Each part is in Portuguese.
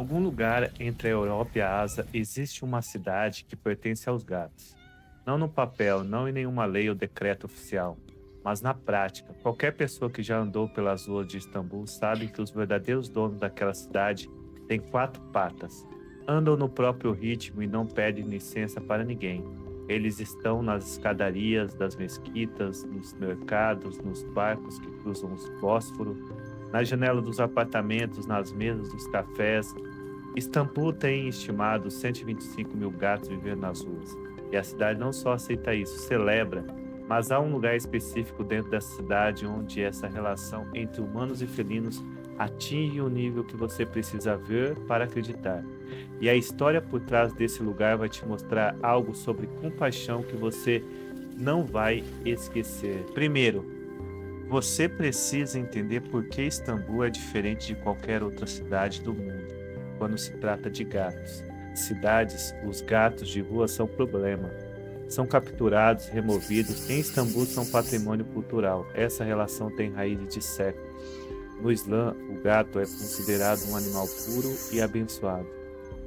algum lugar entre a Europa e a Ásia existe uma cidade que pertence aos gatos. Não no papel, não em nenhuma lei ou decreto oficial, mas na prática. Qualquer pessoa que já andou pelas ruas de Istambul sabe que os verdadeiros donos daquela cidade têm quatro patas. Andam no próprio ritmo e não pedem licença para ninguém. Eles estão nas escadarias das mesquitas, nos mercados, nos barcos que cruzam os Bósforo, na janela dos apartamentos, nas mesas dos cafés. Istambul tem estimado 125 mil gatos vivendo nas ruas. E a cidade não só aceita isso, celebra, mas há um lugar específico dentro dessa cidade onde essa relação entre humanos e felinos atinge um nível que você precisa ver para acreditar. E a história por trás desse lugar vai te mostrar algo sobre compaixão que você não vai esquecer. Primeiro, você precisa entender por que Istambul é diferente de qualquer outra cidade do mundo quando se trata de gatos. Cidades, os gatos de rua são problema. São capturados, removidos. Em Istambul são patrimônio cultural. Essa relação tem raízes de séculos. No Islã, o gato é considerado um animal puro e abençoado.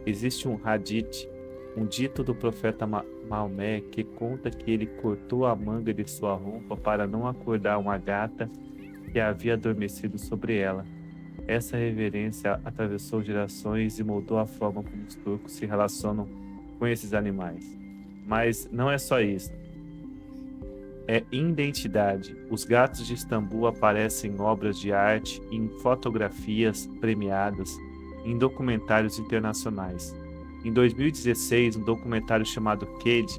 Existe um hadith, um dito do profeta Maomé, que conta que ele cortou a manga de sua roupa para não acordar uma gata que havia adormecido sobre ela. Essa reverência atravessou gerações e moldou a forma como os turcos se relacionam com esses animais. Mas não é só isso. É identidade. Os gatos de Istambul aparecem em obras de arte, em fotografias premiadas, em documentários internacionais. Em 2016, um documentário chamado Kedi,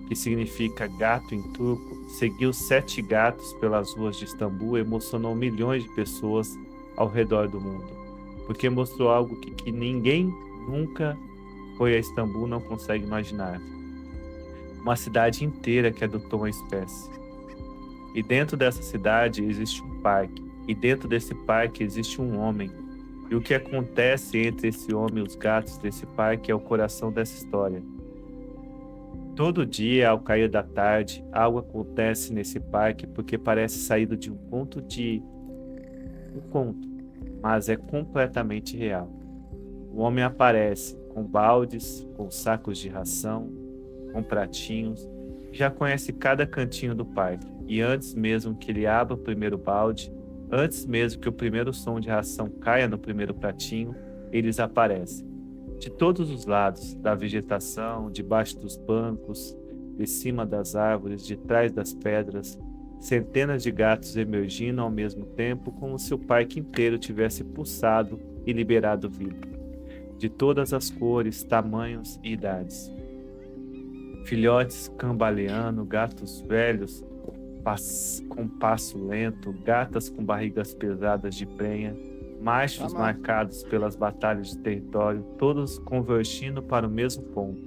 que significa gato em turco, seguiu 7 gatos pelas ruas de Istambul e emocionou milhões de pessoas ao redor do mundo, porque mostrou algo que ninguém nunca foi a Istambul não consegue imaginar. Uma cidade inteira que adotou uma espécie. E dentro dessa cidade existe um parque, e dentro desse parque existe um homem. E o que acontece entre esse homem e os gatos desse parque é o coração dessa história. Todo dia, ao cair da tarde, algo acontece nesse parque porque parece saído de um conto, mas é completamente real. O homem aparece com baldes, com sacos de ração, com pratinhos, já conhece cada cantinho do parque, e antes mesmo que ele abra o primeiro balde, antes mesmo que o primeiro som de ração caia no primeiro pratinho, eles aparecem. De todos os lados, da vegetação, debaixo dos bancos, de cima das árvores, de trás das pedras, centenas de gatos emergindo ao mesmo tempo, como se o parque inteiro tivesse pulsado e liberado vida. De todas as cores, tamanhos e idades. Filhotes cambaleando, gatos velhos com passo lento, gatas com barrigas pesadas de prenha, machos marcados pelas batalhas de território, todos convergindo para o mesmo ponto,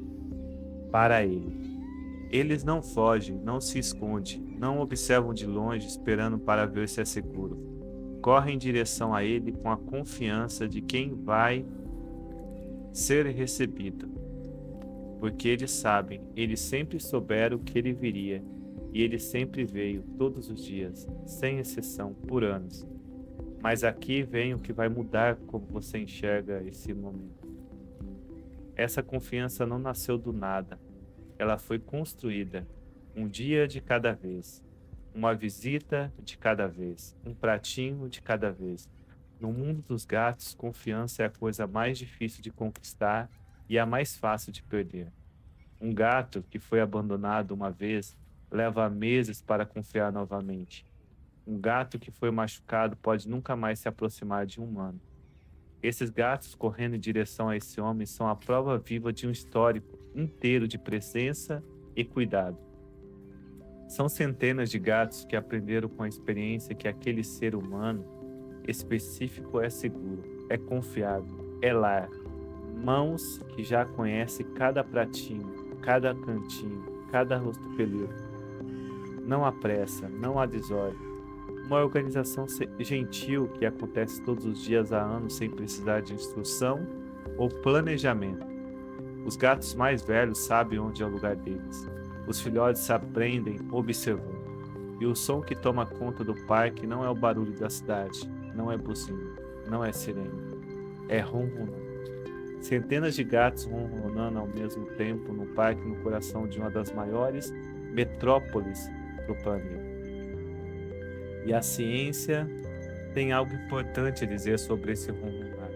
para ele. Eles não fogem, não se escondem, não observam de longe esperando para ver se é seguro. Correm em direção a ele com a confiança de quem vai ser recebido. Porque eles sabem, eles sempre souberam que ele viria, e ele sempre veio, todos os dias, sem exceção, por anos. Mas aqui vem o que vai mudar como você enxerga esse momento. Essa confiança não nasceu do nada, ela foi construída, um dia de cada vez, uma visita de cada vez, um pratinho de cada vez. No mundo dos gatos, confiança é a coisa mais difícil de conquistar e a mais fácil de perder. Um gato que foi abandonado uma vez leva meses para confiar novamente. Um gato que foi machucado pode nunca mais se aproximar de um humano. Esses gatos correndo em direção a esse homem são a prova viva de um histórico inteiro de presença e cuidado. São centenas de gatos que aprenderam com a experiência que aquele ser humano específico é seguro, é confiável, é lar. Mãos que já conhecem cada pratinho, cada cantinho, cada rosto peludo. Não há pressa, não há desordem. Uma organização gentil que acontece todos os dias há anos sem precisar de instrução ou planejamento. Os gatos mais velhos sabem onde é o lugar deles. Os filhotes aprendem observando. E o som que toma conta do parque não é o barulho da cidade, não é buzina, não é sirene. É ronronante. Centenas de gatos ronronando ao mesmo tempo no parque no coração de uma das maiores metrópoles do planeta. E a ciência tem algo importante a dizer sobre esse ronronar.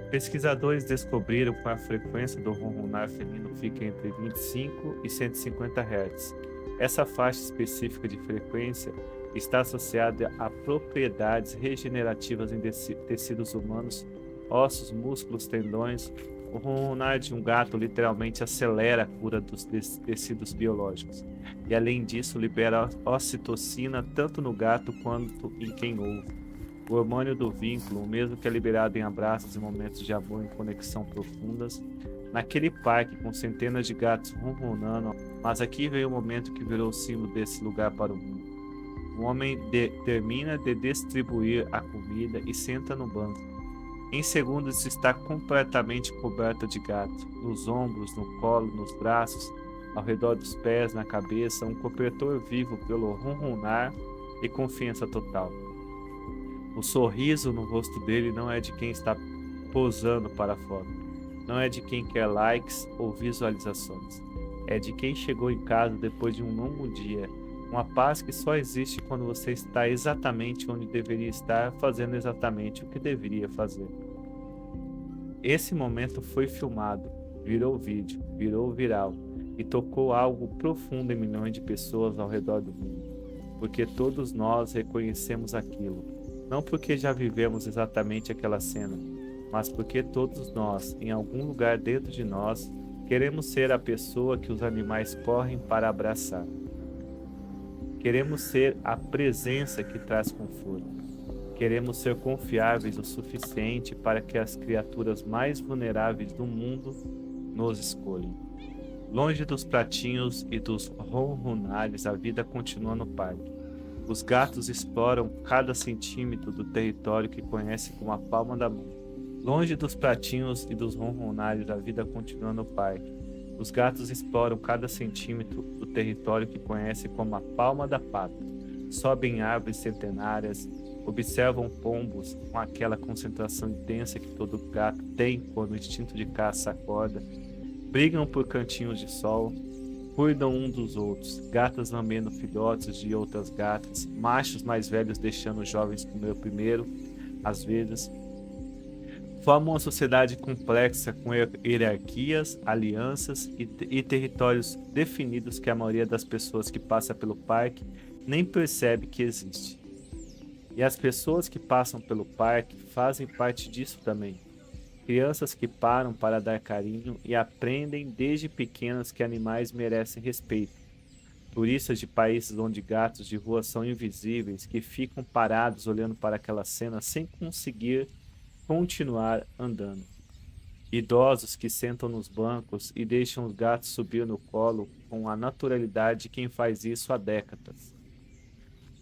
Pesquisadores descobriram que a frequência do ronronar felino fica entre 25 e 150 Hz. Essa faixa específica de frequência está associada a propriedades regenerativas em tecidos humanos, ossos, músculos, tendões. O ronronar de um gato literalmente acelera a cura dos tecidos biológicos. E além disso, libera ocitocina tanto no gato quanto em quem ouve. O hormônio do vínculo, o mesmo que é liberado em abraços e momentos de amor e conexão profundas. Naquele parque com centenas de gatos ronronando, mas aqui veio o momento que virou o símbolo desse lugar para o mundo. O homem termina de distribuir a comida e senta no banco. Em segundos está completamente coberto de gato, nos ombros, no colo, nos braços, ao redor dos pés, na cabeça, um cobertor vivo pelo ronronar e confiança total. O sorriso no rosto dele não é de quem está posando para fora, não é de quem quer likes ou visualizações, é de quem chegou em casa depois de um longo dia, uma paz que só existe quando você está exatamente onde deveria estar, fazendo exatamente o que deveria fazer. Esse momento foi filmado, virou vídeo, virou viral e tocou algo profundo em milhões de pessoas ao redor do mundo, porque todos nós reconhecemos aquilo, não porque já vivemos exatamente aquela cena, mas porque todos nós, em algum lugar dentro de nós, queremos ser a pessoa que os animais correm para abraçar. Queremos ser a presença que traz conforto. Queremos ser confiáveis o suficiente para que as criaturas mais vulneráveis do mundo nos escolham. Longe dos pratinhos e dos ronronares, a vida continua no parque. Os gatos exploram cada centímetro do território que conhecem como a palma da mão. Longe dos pratinhos e dos ronronares, a vida continua no parque. Os gatos exploram cada centímetro do território que conhecem como a palma da pata. Sobem árvores centenárias, observam pombos com aquela concentração intensa que todo gato tem quando o instinto de caça acorda. Brigam por cantinhos de sol, cuidam um dos outros, gatas lambendo filhotes de outras gatas, machos mais velhos deixando os jovens comer primeiro, às vezes. Formam uma sociedade complexa com hierarquias, alianças e territórios definidos que a maioria das pessoas que passa pelo parque nem percebe que existe. E as pessoas que passam pelo parque fazem parte disso também. Crianças que param para dar carinho e aprendem desde pequenas que animais merecem respeito. Turistas de países onde gatos de rua são invisíveis, que ficam parados olhando para aquela cena sem conseguir continuar andando. Idosos que sentam nos bancos e deixam os gatos subir no colo com a naturalidade de quem faz isso há décadas.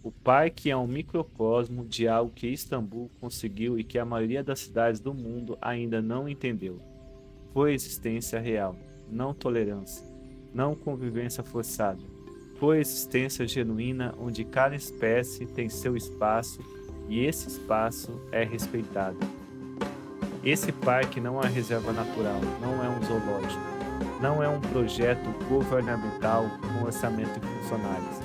O parque é um microcosmo de algo que Istambul conseguiu e que a maioria das cidades do mundo ainda não entendeu. Coexistência real, não tolerância, não convivência forçada. Coexistência genuína onde cada espécie tem seu espaço e esse espaço é respeitado. Esse parque não é uma reserva natural, não é um zoológico, não é um projeto governamental com orçamento e funcionários.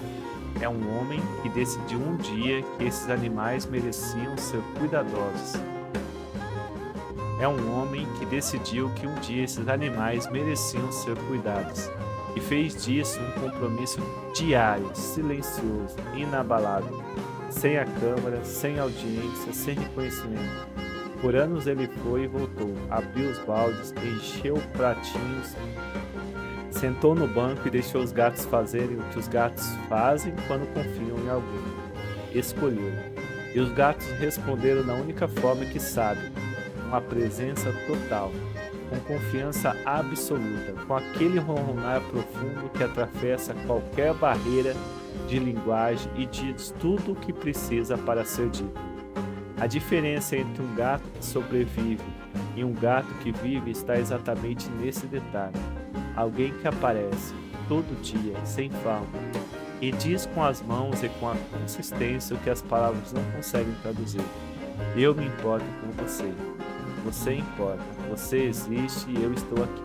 É um homem que decidiu um dia que esses animais mereciam ser cuidadosos. É um homem que decidiu que um dia esses animais mereciam ser cuidados e fez disso um compromisso diário, silencioso, inabalável, sem a câmara, sem audiência, sem reconhecimento. Por anos ele foi e voltou, abriu os baldes, encheu pratinhos, sentou no banco e deixou os gatos fazerem o que os gatos fazem quando confiam em alguém. Escolheu. E os gatos responderam da única forma que sabem, com a presença total, com confiança absoluta, com aquele ronronar profundo que atravessa qualquer barreira de linguagem e diz tudo o que precisa para ser dito. A diferença entre um gato que sobrevive e um gato que vive está exatamente nesse detalhe. Alguém que aparece todo dia, sem falta, e diz com as mãos e com a consistência o que as palavras não conseguem traduzir. Eu me importo com você. Você importa. você existe e eu estou aqui.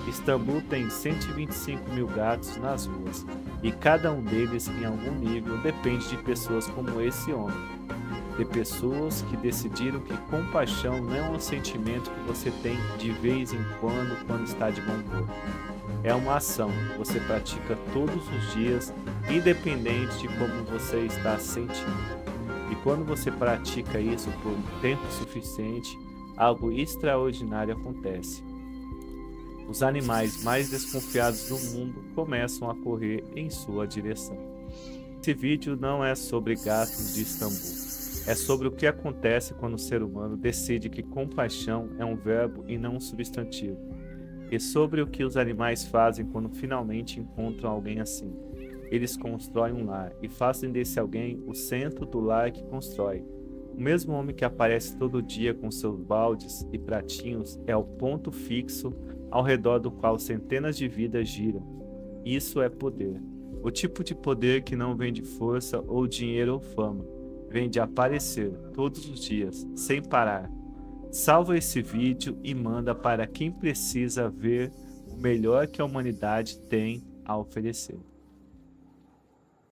Istambul tem 125 mil gatos nas ruas, e cada um deles, em algum nível, depende de pessoas como esse homem. De pessoas que decidiram que compaixão não é um sentimento que você tem de vez em quando está de bom humor. É uma ação que você pratica todos os dias, independente de como você está se sentindo. E quando você pratica isso por um tempo suficiente, algo extraordinário acontece. Os animais mais desconfiados do mundo começam a correr em sua direção. Esse vídeo não é sobre gatos de Istambul. É sobre o que acontece quando o ser humano decide que compaixão é um verbo e não um substantivo. E sobre o que os animais fazem quando finalmente encontram alguém assim. Eles constroem um lar e fazem desse alguém o centro do lar que constrói. O mesmo homem que aparece todo dia com seus baldes e pratinhos é o ponto fixo ao redor do qual centenas de vidas giram. Isso é poder. O tipo de poder que não vem de força ou dinheiro ou fama. Vem de aparecer todos os dias, sem parar. Salva esse vídeo e manda para quem precisa ver o melhor que a humanidade tem a oferecer.